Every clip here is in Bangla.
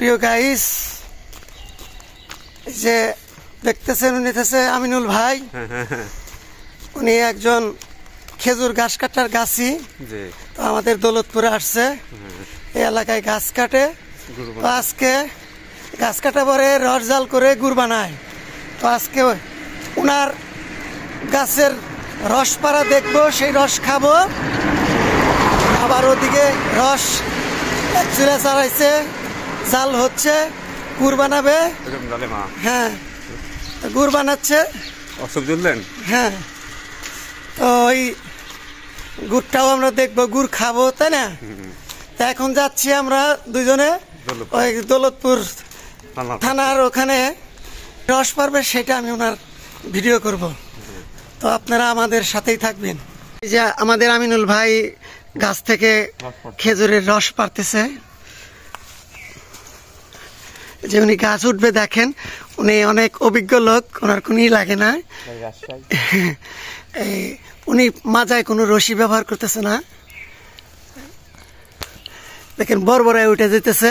প্রিয় গাইস, এই যে দেখতেছেন উনি হচ্ছে আমিনুল ভাই। উনি একজন খেজুর গাছ কাটার গাছি। তো আমাদের দৌলতপুরে আসছে, এই এলাকায় গাছ কাটে। তো আজকে গাছ কাটা পরে রস জাল করে গুড় বানায়। তো আজকে ওনার গাছের রস পাড়া দেখবো, সেই রস খাবো। আবার ওদিকে রস চুলা চালাইছে, জাল হচ্ছে, গুড় বানাবে। হ্যাঁ, গুড় বানাচ্ছে। হ্যাঁ, তো ওই গুড়টাও আমরা দেখবো, গুড় খাবো, তাই না? তা এখন যাচ্ছি আমরা দুজনে ওই দৌলতপুর থানার ওখানে রস পারবে, সেটা আমি ওনার ভিডিও করব। তো আপনারা আমাদের সাথেই থাকবেন। এই যে আমাদের আমিনুল ভাই গাছ থেকে খেজুরের রস পারতেছে। যে উনি গাছ উঠবে দেখেন, উনি অনেক অভিজ্ঞ লোক, ওনার কোনই লাগে না। উনি মাজায় কোনো রশি ব্যবহার করতেছে না। দেখেন বড় উঠে যেতেছে।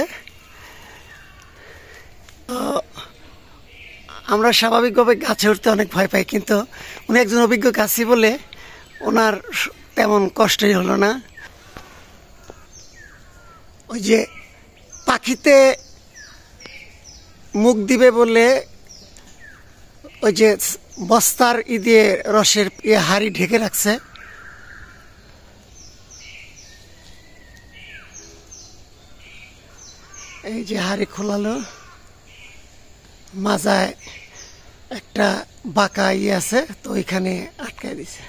আমরা স্বাভাবিকভাবে গাছে উঠতে অনেক ভয় পাই, কিন্তু উনি একজন অভিজ্ঞ গাছি বলে ওনার তেমন কষ্টই হলো না। ওই যে পাখিতে মুখ দিবে বলে ওই যে বস্তার দিয়ে রসের হাড়ি ঢেকে রাখছে। এই যে হাড়ি খোলালো, মাজায় একটা বাঁকা আছে, তো ওইখানে আটকায় দিছে।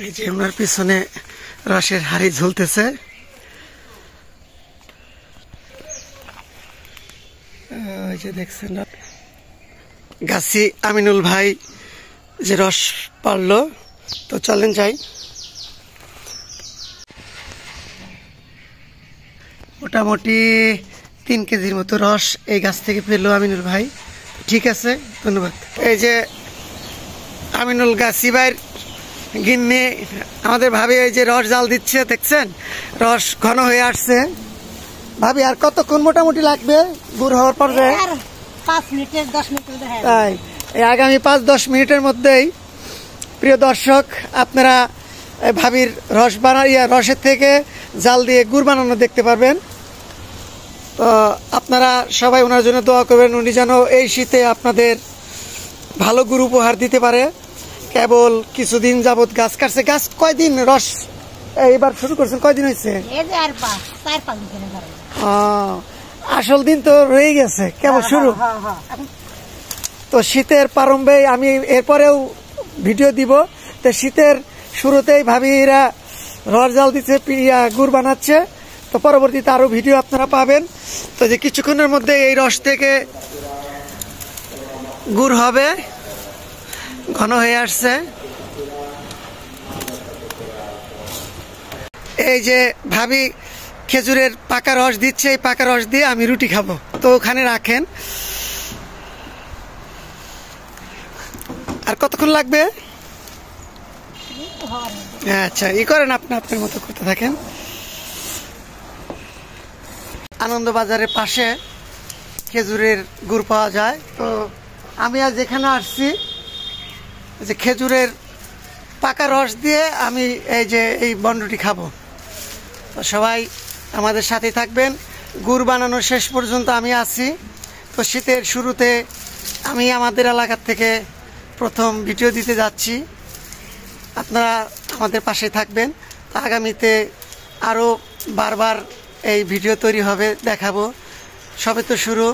এই যে ওনার পিছনে রসের হাড়ি ঝুলতেছে। ওই যে দেখছেন গাছি আমিনুল ভাই যে রস পারলো। তো চলেন যাই। মোটামুটি 3 কেজির মতো রস এই গাছ থেকে পেলো আমিনুল ভাই। ঠিক আছে, ধন্যবাদ। এই যে আমিনুল গাছি ভাইয়ের গিন্নি আমাদের ভাবি এই যে রস জাল দিচ্ছে, দেখছেন রস ঘন হয়ে আসছে। ভাবি আর কতক্ষণ মোটামুটি লাগবে গুড় হওয়ার পর্যায়ে? 5 মিনিটের 10 মিনিট। তাই এই আগামী 5-10 মিনিটের মধ্যেই প্রিয় দর্শক, আপনারা ভাবির রস রসের থেকে জাল দিয়ে গুড় বানানো দেখতে পারবেন। তো আপনারা সবাই ওনার জন্য দোয়া করবেন, উনি যেন এই শীতে আপনাদের ভালো গুড় উপহার দিতে পারে। কেবল কিছুদিন যাবত গাছ কাটছে। গাছ কয়দিন রস এবার শুরু করছেন, কয়দিন হয়েছে? আসল দিন তো রয়ে গেছে, কেবল শুরু। তো শীতের প্রারম্ভে আমি এরপরেও ভিডিও দিব। তো শীতের শুরুতেই ভাবিরা রস জাল দিচ্ছে, গুড় বানাচ্ছে। তো পরবর্তীতে আরো ভিডিও আপনারা পাবেন। তো যে কিছুক্ষণের মধ্যে এই রস থেকে গুড় হবে, ঘন হয়ে আসছে। এই যে ভাবি খেজুরের পাকা রস দিচ্ছে, এই পাকা রস দিয়ে আমি রুটি খাবো। তো ওখানে রাখেন। আর কতক্ষণ লাগবে? আচ্ছা, করেন আপনি আপনার মতো করতে থাকেন। আনন্দবাজারের পাশে খেজুরের গুড় পাওয়া যায়। তো আমি আজ এখানে আসছি যে খেজুরের পাকা রস দিয়ে আমি এই বনরুটি খাবো। তো সবাই আমাদের সাথে থাকবেন। গুড় বানানোর শেষ পর্যন্ত আমি আছি। তো শীতের শুরুতে আমি আমাদের এলাকার থেকে প্রথম ভিডিও দিতে যাচ্ছি। আপনারা আমাদের পাশে থাকবেন। তো আগামীতে আরও বারবার এই ভিডিও তৈরি হবে, দেখাবো। সবে তো শুরু,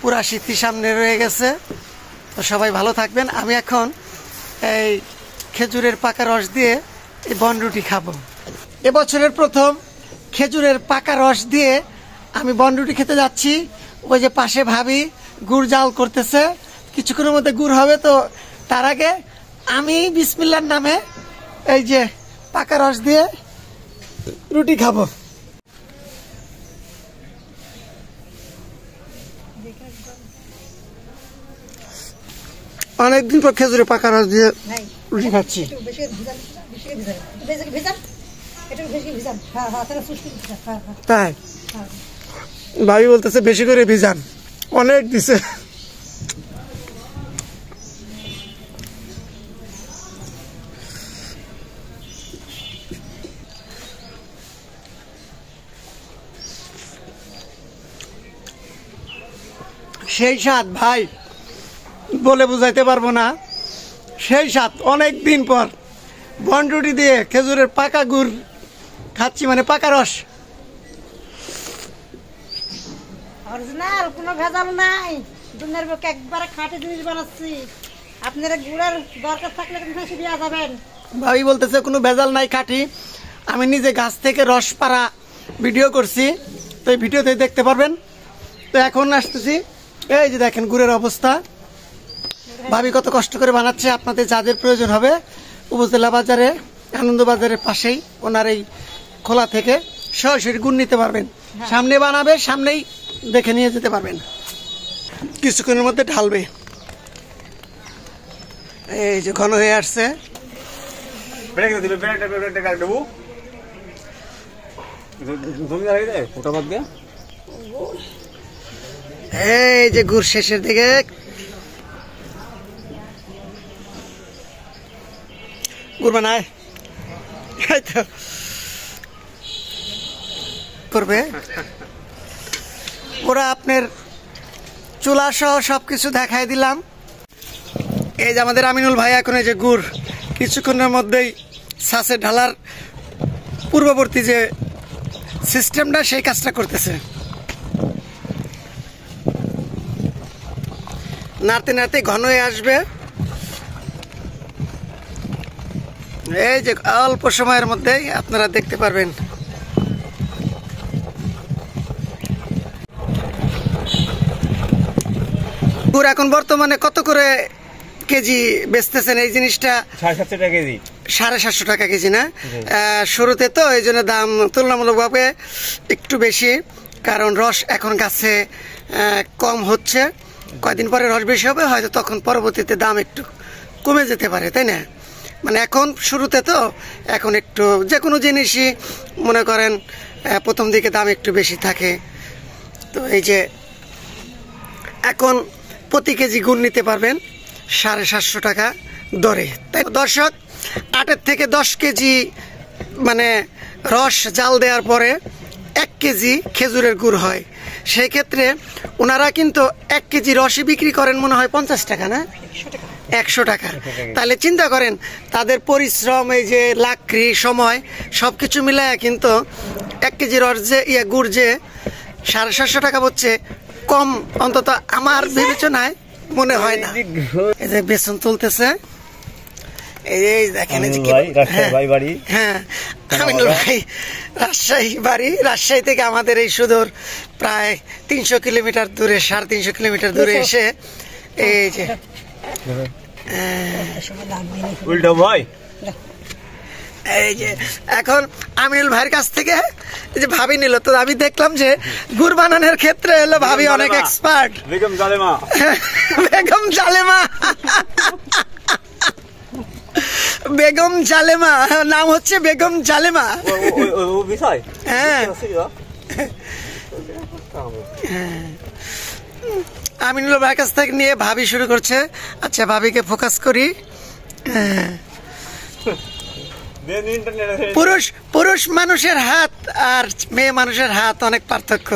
পুরা শীতই সামনে রয়ে গেছে। তো সবাই ভালো থাকবেন। আমি এখন এই খেজুরের পাকা রস দিয়ে এই বনরুটি খাবো। এবছরের প্রথম খেজুরের পাকা রস দিয়ে আমি বনরুটি খেতে যাচ্ছি। ওই যে পাশে ভাবি গুড় জাল করতেছে, কিছুক্ষণের মধ্যে গুড় হবে। তো তার আগে আমি বিসমিল্লাহর নামে এই যে পাকা রস দিয়ে রুটি খাবো। অনেকদিন পর খেজুরে পাকা রস দিয়ে রুটি খাচ্ছি। একটু বেশি ভিজান, বেশি ভিজান, একটু বেশি ভিজান, একটু বেশি ভিজান। হ্যাঁ হ্যাঁ, তাহলে সুস্থ ভিজান। হ্যাঁ হ্যাঁ তাই হ্যাঁ। ভাবি বলতেছে বেশি করে ভিজান, অনেক দিছে। সেই স্বাদ ভাই বলে বুঝাইতে পারবো না, সেই স্বাদ। অনেক দিন পর বনরুটি দিয়ে খেজুরের পাকা গুড় খাচ্ছি, মানে পাকা রস। অরিজিনাল, কোনো ভেজাল নাই। দুনিয়ার বুকে একবারে খাঁটি জিনিস বানাচ্ছি। আপনারা গুড়ের দরকার থাকলে কিন্তু এসে দিয়ে যাবেন। ভাবি বলতেছে কোনো ভেজাল নাই, খাঁটি। আমি নিজে গাছ থেকে রস পাড়া ভিডিও করছি, তো এই ভিডিওতে দেখতে পারবেন। তো এখন আসতেছি, এই যে দেখেন গুড়ের অবস্থা। ভাবি কত কষ্ট করে বানাচ্ছে। আপনাদের যাদের প্রয়োজন হবে উপজেলা বাজারে, আনন্দ বাজারের পাশেই ওনার এই খোলা থেকে সরাসরি গুড় নিতে পারবেন। সামনে বানাবে, সামনেই দেখে নিয়ে যেতে পারবেন। কিছুক্ষণের মধ্যে ঢালবে। এই যে ঘন হয়ে আসছে। এই যে গুড় শেষের দিকে। গুড় বানায় তো করবে ওরা। আপনার চুলা সহ সবকিছু দেখাই দিলাম। এই যে আমাদের আমিনুল ভাই এখন এই যে গুড় কিছুক্ষণের মধ্যেই ছাঁচে ঢালার পূর্ববর্তী যে সিস্টেমটা, সেই কাজটা করতেছে। নাড়তে নাড়তে ঘন হয়ে আসবে। এই যে অল্প সময়ের মধ্যেই আপনারা দেখতে পারবেন। গুড় এখন বর্তমানে কত করে কেজি বেচতেছেন এই জিনিসটা? 750 টাকা কেজি। 750 টাকা কেজি না? শুরুতে তো এই জন্য দাম তুলনামূলকভাবে একটু বেশি, কারণ রস এখন গাছে কম হচ্ছে। কয়দিন পরে রস বেশি হবে, হয়তো তখন পরবর্তীতে দাম একটু কমে যেতে পারে, তাই না? মানে এখন শুরুতে তো এখন একটু যে কোনো জিনিসই মনে করেন প্রথম দিকে দাম একটু বেশি থাকে। তো এই যে এখন প্রতি কেজি গুড় নিতে পারবেন 750 টাকা দরে। তাই দর্শক, 8 থেকে 10 কেজি মানে রস জাল দেওয়ার পরে 1 কেজি খেজুরের গুড় হয়। সেই ক্ষেত্রে ওনারা কিন্তু 1 কেজি রসই বিক্রি করেন মনে হয় 50 টাকা না? 100 টাকা। তাহলে চিন্তা করেন তাদের পরিশ্রম, এই যে লাকড়ি, সময় সব কিছু মিলায় কিন্তু 1 কেজি রস যে গুড় যে 750 টাকা হচ্ছে, কম অন্তত আমার বিবেচনায় মনে হয় না। এই যে বেসন তুলতেছে, এই দেখেন হ্যাঁ আমিনুল ভাই রাজশাহী বাড়ি। রাজশাহী থেকে আমাদের এই সুদূর প্রায় 300 কিলোমিটার দূরে, 350 কিলোমিটার দূরে এসে এই যে উল্টো ভাই, এই যে এখন আমিনুল ভাইয়ের কাছ থেকে এই যে ভাবি নিল, তো আমি দেখলাম যে গুড় বানানোর ক্ষেত্রে হলো ভাবি অনেক এক্সপার্ট। বেগম জালেমা, বেগম জালেমা, বেগম জালেমা, নাম হচ্ছে বেগম জালেমা। হ্যাঁ, আমিনুল ভাইয়ের কাছ থেকে নিয়ে ভাবি শুরু করছে। আচ্ছা, ভাবিকে ফোকাস করি। পুরুষ মানুষের হাত আর মেয়ে মানুষের হাত অনেক পার্থক্য।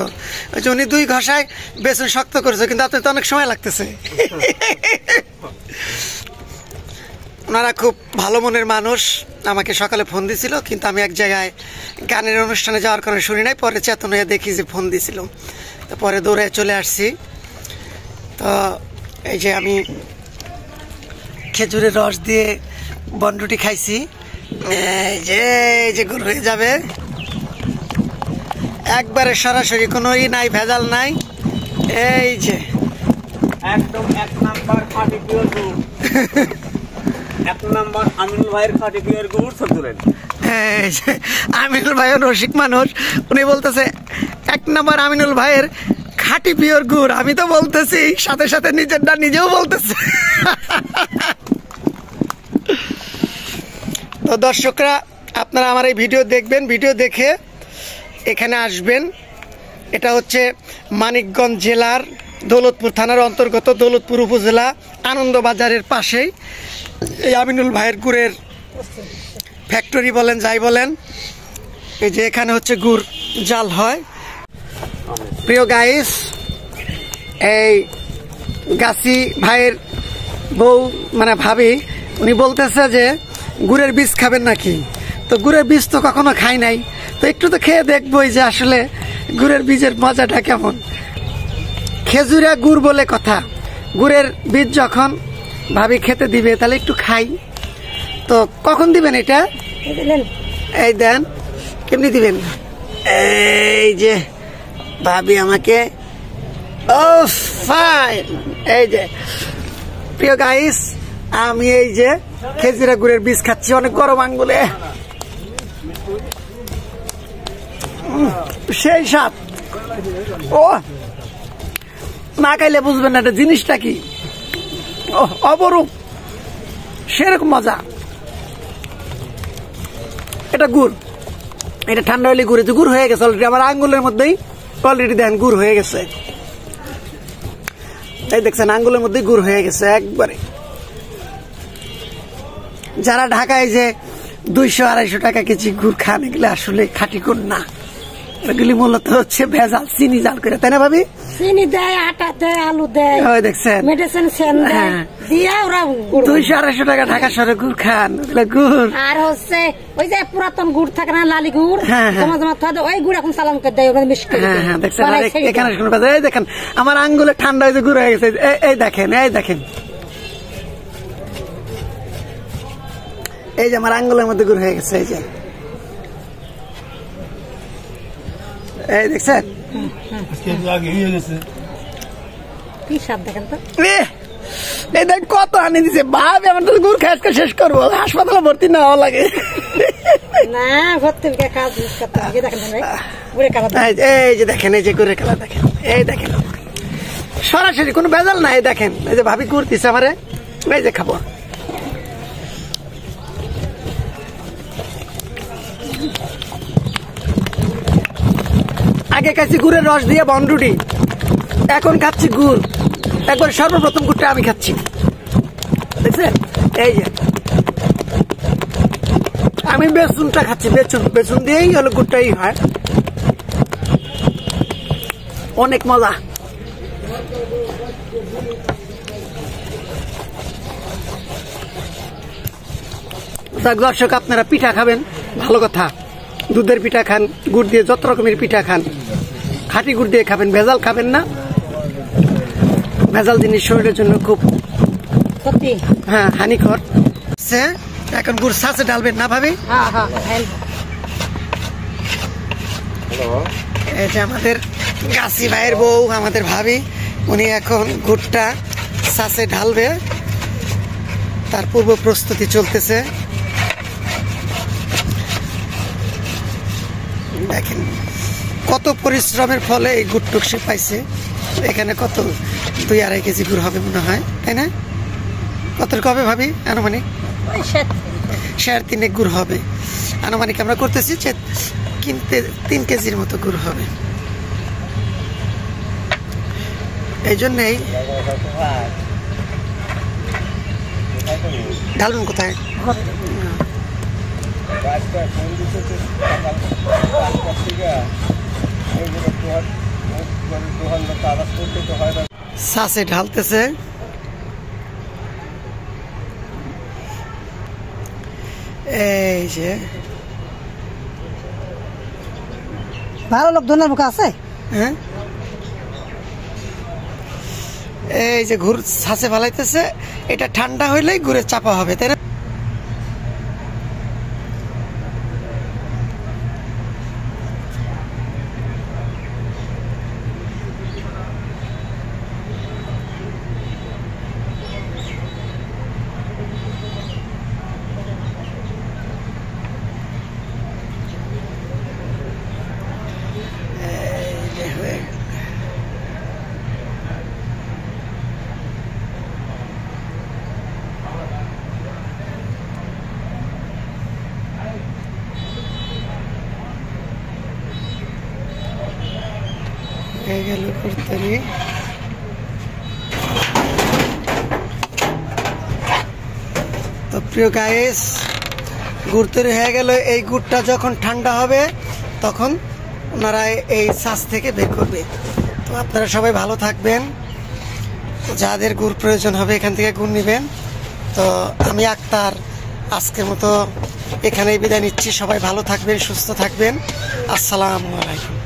ওই যে উনি 2 ঘষায় বেসন শক্ত করেছে, কিন্তু আপনার তো অনেক সময় লাগতেছে। ওনারা খুব ভালো মনের মানুষ। আমাকে সকালে ফোন দিছিল, কিন্তু আমি এক জায়গায় গানের অনুষ্ঠানে যাওয়ার কারণে শুনি নাই। পরে চেতন হয়ে দেখি যে ফোন দিছিল, তো পরে দৌড়ে চলে আসছি। তো এই যে আমি খেজুরের রস দিয়ে বনরুটি খাইছি। এই যে গুড় হয়ে যাবে একবারে সরাসরি, কোনো নাই, ভেজাল নাই। এই যে একদম 1 নাম্বার খাঁটি পিওর গুড়। 1 নাম্বার আমিনুল ভাইয়ের খাঁটি পিওর গুড় সবগুলেন। এই যে আমিনুল ভাই রসিক মানুষ, উনি বলতেছে 1 নাম্বার আমিনুল ভাইয়ের খাঁটি পিওর গুড়। আমি তো বলতেছি, সাথে সাথে নিজেরটা নিজেও বলতেছে। দর্শকরা আপনারা আমার এই ভিডিও দেখবেন, ভিডিও দেখে এখানে আসবেন। এটা হচ্ছে মানিকগঞ্জ জেলার দৌলতপুর থানার অন্তর্গত দৌলতপুর উপজেলা আনন্দবাজারের পাশেই এই আমিনুল ভাইয়ের গুড়ের ফ্যাক্টরি বলেন যাই বলেন। এই যে এখানে হচ্ছে গুড় জাল হয়। প্রিয় গাইস, এই গাছি ভাইয়ের বউ মানে ভাবি উনি বলতেছে যে গুড়ের বীজ খাবেন নাকি। তো গুড়ের বীজ তো কখনো খাই নাই, তো একটু তো খেয়ে দেখবোই যে আসলে গুড়ের বীজের মজাটা কেমন। খেজুরা গুড় বলে কথা, গুড়ের বীজ যখন ভাবি খেতে দিবে তাহলে একটু খাই। তো কখন দিবেন এটা? এই দেন, কেমনি দিবেন? এই যে ভাবি আমাকে, ও ফাইন। এই যে প্রিয় গাইস, আমি এই যে খেজুরা গুড়ের বীজ খাচ্ছি, অনেক গরম আঙ্গুলে, সেই স্বাদ। ও না খাইলে বুঝবেন না এটা জিনিসটা কি, অপরূপ, সেরকম মজা। এটা গুড়, এটা ঠান্ডা হলে গুড়, গুড় হয়ে গেছে অলরেডি আমার আঙ্গুলের মধ্যেই, অলরেডি দেখেন গুড় হয়ে গেছে। এই দেখছেন আঙ্গুলের মধ্যেই গুড় হয়ে গেছে একবারে। যারা ঢাকায় যে 200-250 টাকা কেজি গুড় খান, এগুলো আসলে খাঁটি গুড় না, এগুলি মূলত হচ্ছে ভেজাল চিনি জাল করে, তাই না ভাবি? চিনি দেয়, আটা দেয়, আলু দেয়, দেখছেন মেডিসিন সেন দেয়, দিয়া ওরা 200-250 টাকা ঢাকা শহরে গুড় খান, ওগুলো গুড়। আর হচ্ছে ওই যে পুরাতন গুড় থাকে না, লালি গুড়, ওই গুড় এখন চালান করে দেয়, ওখানে মিক্স করে দেয়। দেখছেন এখানে এই দেখেন আমার আঙ্গুলে ঠান্ডা হয়েছে, গুড় হয়ে গেছে। এই দেখেন, এই দেখেন, এই যে আমার আঙ্গুলের মধ্যে গুড় হয়ে গেছে। এই যে এই দেখছেন কি স্বাদ দেখেন তো। এই দেখ কত আনি দিছে ভাবি, আমার তো গুড় খাই আজকে শেষ করবো, হাসপাতালে ভর্তি না হওয়া লাগে না, ভর্তি কাজ দেখেন। এই যে দেখেন, এই যে গুড়ের কালার দেখেন, এই দেখেন সরাসরি কোনো ভেজাল নাই। দেখেন এই যে ভাবি গুড় দিছে আমারে, এই যে খাবো। আগে খাচ্ছি গুড়ের রস দিয়ে বনরুটি, এখন খাচ্ছি গুড়, একবার সর্বপ্রথম গুড়টা আমি খাচ্ছি, দেখছেন? এই যে আমি বেসনটা খাচ্ছি, বেসন দিয়েই হলো গুড়টাই হয়, অনেক মজা। দর্শক আপনারা পিঠা খাবেন, ভালো কথা, দুধের পিঠা খান, গুড় দিয়ে যত রকমের পিঠা খান, খাঁটি গুড় দিয়ে খাবেন, ভেজাল খাবেন না। ভেজাল জিনিস শরীরের জন্য খুব হানিকর। এখন গুড় ছাঁচে ঢালবেন না ভাবি? এই যে আমাদের গাছি ভাইয়ের বউ, আমাদের ভাবি, উনি এখন গুড়টা ছাঁচে ঢালবে, তার পূর্ব প্রস্তুতি চলতেছে। দেখেন কত পরিশ্রমের ফলে এই গুড়টুক সে পাইছে। এখানে কত 2-2.5 কেজি গুড় হবে মনে হয়, তাই না? কতটুকু হবে ভাবি আনুমানিক? 3.5 গুড় হবে আনুমানিক, আমরা করতেছি যে কিনতে 3 কেজির মতো গুড় হবে। এই জন্যেই ঢালবেন কোথায়? ছাঁচে ঢালতেছে। এই যে ভালো লোক ধনের মুখ আছে। হ্যাঁ, এই যে গুড় ছাঁচে ফেলাইতেছে, এটা ঠান্ডা হইলেই গুড়ের চাপা হবে, তাই না? হয়ে গেল গুড় তৈরি। তো প্রিয় গাইস, গুড় তৈরি হয়ে গেল। এই গুড়টা যখন ঠান্ডা হবে তখন ওনারা এই ছাঁচ থেকে বের করবে। তো আপনারা সবাই ভালো থাকবেন, যাদের গুড় প্রয়োজন হবে এখান থেকে গুড় নেবেন। তো আমি আক্তার আজকের মতো এখানেই বিদায় নিচ্ছি। সবাই ভালো থাকবেন, সুস্থ থাকবেন। আসসালামু আলাইকুম।